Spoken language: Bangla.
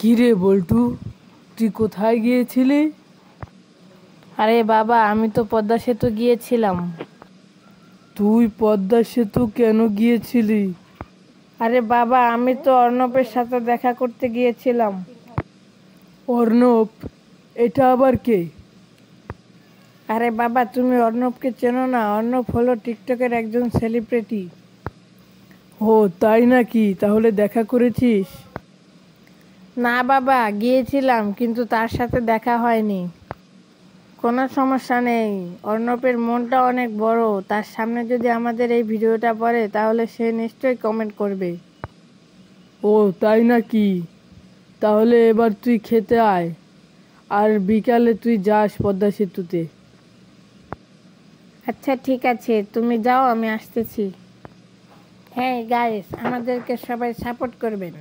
কি রে বল্টু, তুই কোথায় গিয়েছিলি? আরে বাবা, আমি তো পদ্মা সেতু গিয়েছিলাম। তুই পদ্মা সেতু কেন গিয়েছিলি? আরে বাবা, আমি তো অর্ণবের সাথে দেখা করতে গিয়েছিলাম। অর্ণব? এটা আবার কে? আরে বাবা, তুমি অর্ণবকে চেনো না? অর্ণব হলো টিকটকের একজন সেলিব্রিটি। ও তাই নাকি? তাহলে দেখা করেছিস? না বাবা, গিয়েছিলাম কিন্তু তার সাথে দেখা হয়নি। কোনো সমস্যা নেই, অর্ণবের মনটা অনেক বড়। তার সামনে যদি আমাদের এই ভিডিওটা পড়ে তাহলে সে নিশ্চয়ই কমেন্ট করবে। ও তাই নাকি? তাহলে এবার তুই খেতে আয়, আর বিকালে তুই যাস পদ্মা সেতুতে। আচ্ছা ঠিক আছে, তুমি যাও, আমি আসতেছি। হ্যাঁ গাইস, আমাদেরকে সবাই সাপোর্ট করবেন।